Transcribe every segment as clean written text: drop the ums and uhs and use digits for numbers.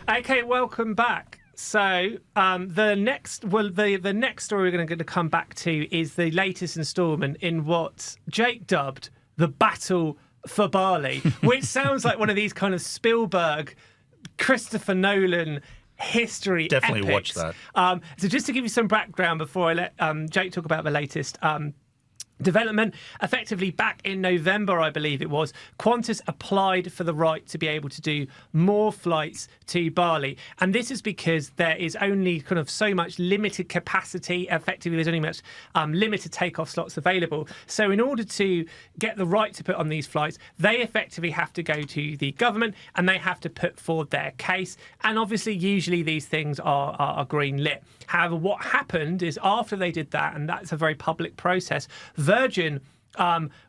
Okay, welcome back. So the next story we're going to come back to is the latest instalment in what Jake dubbed the Battle for Bali, which sounds like one of these kind of Spielberg, Christopher Nolan history Definitely epics. watch that. So just to give you some background before I let Jake talk about the latest development, effectively back in November, I believe it was, Qantas applied for the right to be able to do more flights to Bali. And this is because there is only kind of so much limited capacity. Effectively, there's only much limited takeoff slots available. So in order to get the right to put on these flights, they effectively have to go to the government and they have to put forward their case. And obviously, usually these things are green lit. However, what happened is after they did that, and that's a very public process, Virgin,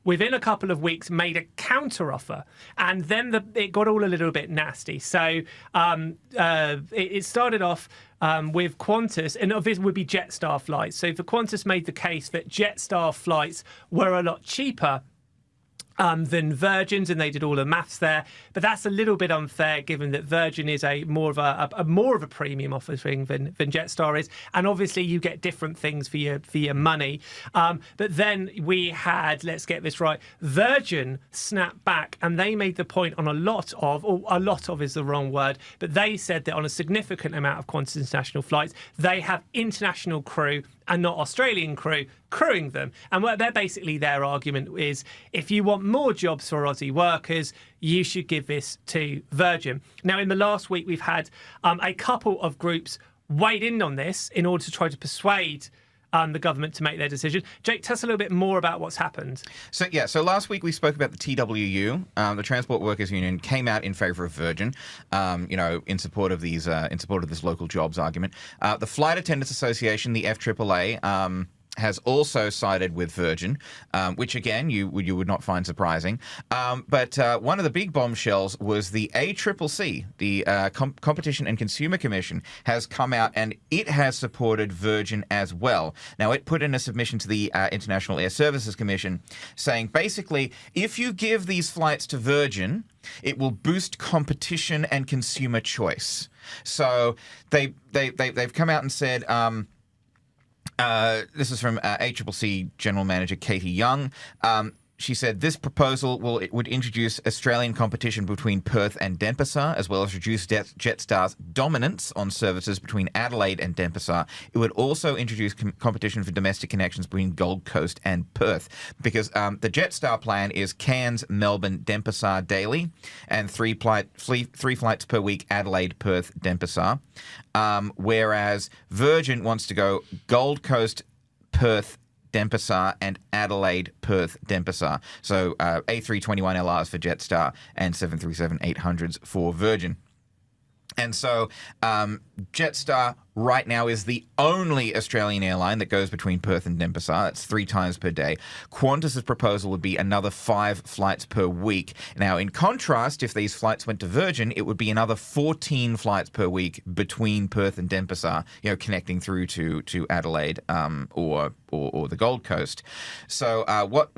within a couple of weeks, made a counter-offer, and then it got all a little bit nasty. So it started off with Qantas, and obviously would be Jetstar flights. So for Qantas made the case that Jetstar flights were a lot cheaper than Virgin's, and they did all the maths there. But that's a little bit unfair, given that Virgin is a more of a premium offering than Jetstar is, and obviously you get different things for your money. But then we had, let's get this right, Virgin snapped back, and they made the point on a lot of is the wrong word, but they said that on a significant amount of Qantas international flights, they have international crew and not Australian crew crewing them. And their argument is, if you want more jobs for Aussie workers, you should give this to Virgin. Now, in the last week, we've had a couple of groups weighed in on this in order to try to persuade the government to make their decision. Jake, tell us a little bit more about what's happened. So last week we spoke about the TWU, the Transport Workers Union, came out in favour of Virgin, in support of this local jobs argument. The Flight Attendants Association, the FAAA, has also sided with Virgin, which again you would not find surprising. But one of the big bombshells was the ACCC, the Competition and Consumer Commission, has come out and it has supported Virgin as well. Now, it put in a submission to the International Air Services Commission saying basically, if you give these flights to Virgin, it will boost competition and consumer choice. So they've come out and said. This is from ACCC General Manager Katie Young. She said this proposal would introduce Australian competition between Perth and Denpasar, as well as reduce Jetstar's dominance on services between Adelaide and Denpasar. It would also introduce competition for domestic connections between Gold Coast and Perth, because the Jetstar plan is Cairns, Melbourne, Denpasar daily, and three flights per week, Adelaide, Perth, Denpasar. Whereas Virgin wants to go Gold Coast, Perth, Denpasar, and Adelaide, Perth, Denpasar. So A321LRs for Jetstar and 737-800s for Virgin. And so Jetstar right now is the only Australian airline that goes between Perth and Denpasar. That's 3 times per day. Qantas's proposal would be another 5 flights per week. Now, in contrast, if these flights went to Virgin, it would be another 14 flights per week between Perth and Denpasar, connecting through to Adelaide or the Gold Coast. So what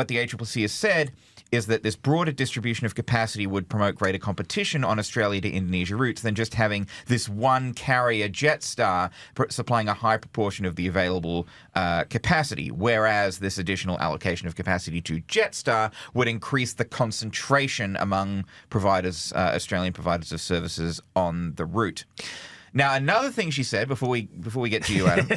the ACCC has said is that this broader distribution of capacity would promote greater competition on Australia to Indonesia routes than just having this one carrier, Jetstar, supplying a high proportion of the available capacity, whereas this additional allocation of capacity to Jetstar would increase the concentration among providers, Australian providers of services on the route. Now, another thing she said before we get to you, Adam,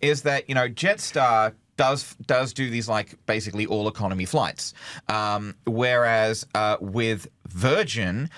is that Jetstar does do these basically all economy flights, whereas with Virgin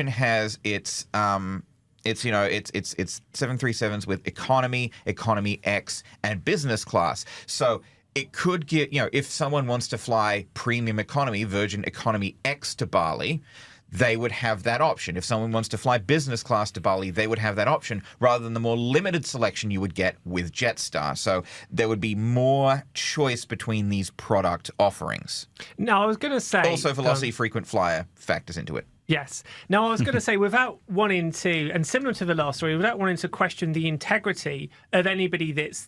has its 737s with economy, economy X, and business class. So it could get, if someone wants to fly premium economy, Virgin Economy X to Bali, they would have that option. If someone wants to fly business class to Bali, they would have that option rather than the more limited selection you would get with Jetstar. So there would be more choice between these product offerings. Now, I was going to say... Also, velocity frequent flyer factors into it. Yes. Now, I was going to say, without wanting to, and similar to the last story, without wanting to question the integrity of anybody that's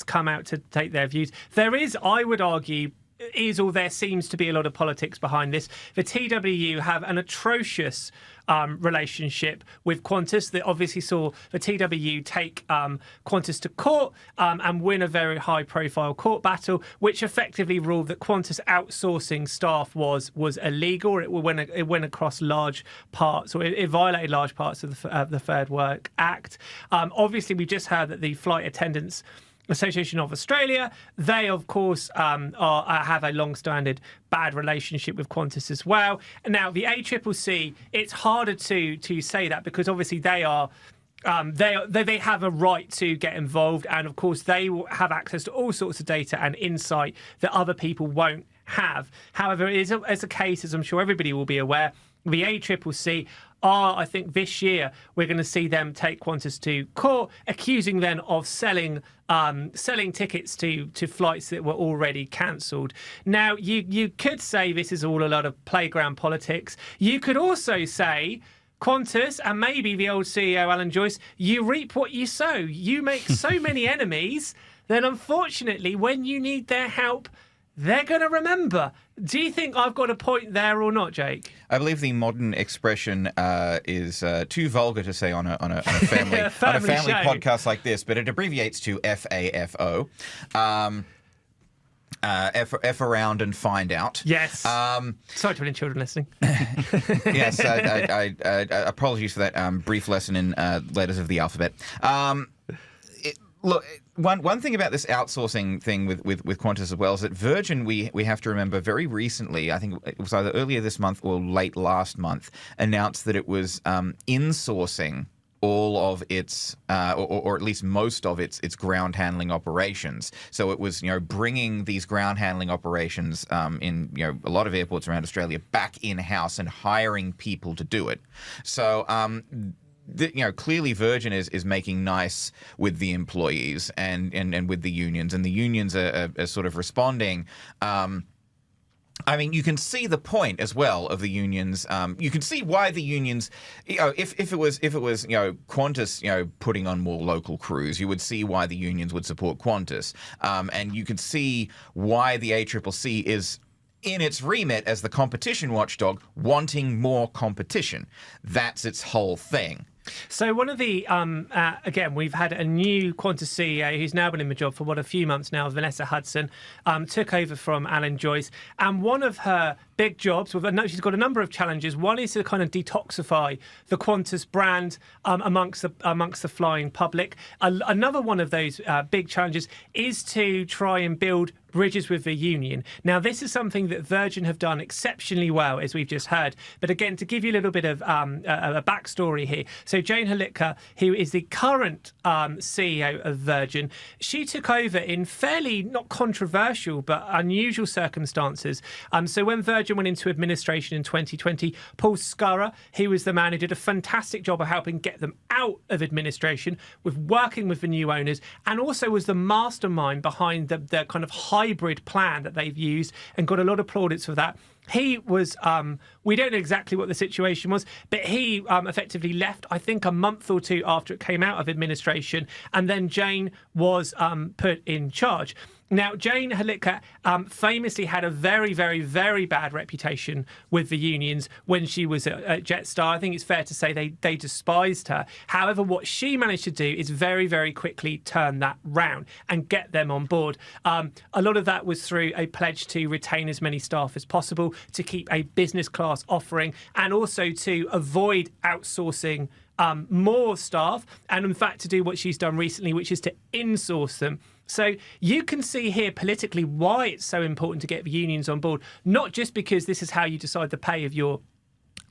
come out to take their views, there is, I would argue, is, or there seems to be a lot of politics behind this. The TWU have an atrocious relationship with Qantas that obviously saw the TWU take Qantas to court and win a very high-profile court battle, which effectively ruled that Qantas outsourcing staff was illegal. It went across large parts, or it violated large parts of the Fair Work Act. Obviously, we just heard that the Flight Attendants Association of Australia, they of course have a long-standing bad relationship with Qantas as well. And now the ACCC, it's harder to say that because obviously they have a right to get involved, and of course they will have access to all sorts of data and insight that other people won't have. However, it is a case, as I'm sure everybody will be aware, the ACCC I think this year we're going to see them take Qantas to court, accusing them of selling tickets to flights that were already cancelled. Now, you could say this is all a lot of playground politics. You could also say, Qantas and maybe the old CEO Alan Joyce, you reap what you sow. You make so many enemies that unfortunately when you need their help, they're going to remember. Do you think I've got a point there or not, Jake? I believe the modern expression is too vulgar to say on a family, on a family podcast like this, but it abbreviates to FAFO. F around and find out. Yes. Sorry to any children listening. Yes, I apologies for that brief lesson in letters of the alphabet. Look, one thing about this outsourcing thing with Qantas as well is that Virgin, we have to remember, very recently, I think it was either earlier this month or late last month, announced that it was insourcing all of its, or at least most of its ground handling operations. So it was, bringing these ground handling operations in, a lot of airports around Australia back in-house and hiring people to do it. So, clearly Virgin is making nice with the employees and with the unions, and the unions are sort of responding. You can see the point as well of the unions. You can see why the unions, if it was Qantas, putting on more local crews, you would see why the unions would support Qantas, and you can see why the ACCC is, in its remit as the competition watchdog, wanting more competition. That's its whole thing. So one of the, again, we've had a new Qantas CEO who's now been in the job for a few months now, Vanessa Hudson, took over from Alan Joyce. And one of her big jobs, she's got a number of challenges. One is to kind of detoxify the Qantas brand amongst the flying public. Another one of those big challenges is to try and build bridges with the union. Now, this is something that Virgin have done exceptionally well, as we've just heard. But again, to give you a little bit of a backstory here. So Jane Halitka, who is the current CEO of Virgin, she took over in fairly not controversial but unusual circumstances. So when Virgin went into administration in 2020, Paul Scurra, he was the man who did a fantastic job of helping get them out of administration, with working with the new owners, and also was the mastermind behind the kind of hybrid plan that they've used, and got a lot of plaudits for that. He was, we don't know exactly what the situation was, but he effectively left, I think, a month or two after it came out of administration, and then Jane was put in charge. Now, Jane Halitka famously had a very, very, very bad reputation with the unions when she was at Jetstar. I think it's fair to say they despised her. However, what she managed to do is very, very quickly turn that round and get them on board. A lot of that was through a pledge to retain as many staff as possible, to keep a business class offering, and also to avoid outsourcing more staff, and in fact to do what she's done recently, which is to insource them. So you can see here politically why it's so important to get the unions on board, not just because this is how you decide the pay of your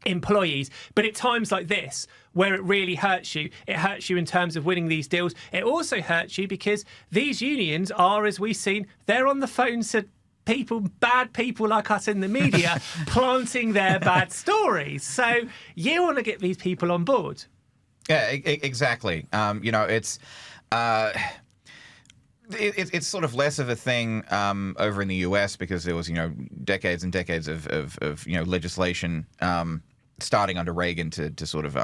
employees, but at times like this where it really hurts you. It hurts you in terms of winning these deals. It also hurts you because these unions are, as we've seen, they're on the phones to bad people like us in the media planting their bad stories. So you want to get these people on board. Yeah, exactly. It's sort of less of a thing over in the US because there was, decades and decades of legislation starting under Reagan to sort of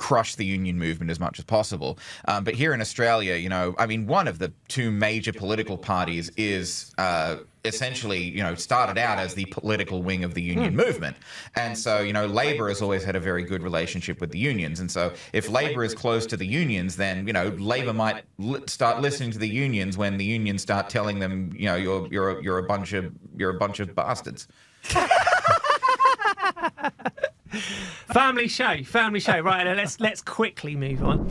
crush the union movement as much as possible. But here in Australia, you know, I mean, one of the two major political parties is essentially, you know, started out as the political wing of the union movement. And so, you know, Labor has always had a very good relationship with the unions. And so if Labor is close to the unions, then, you know, Labor might start listening to the unions when the unions start telling them, you know, you're a bunch of bastards. Family show. Right, let's quickly move on.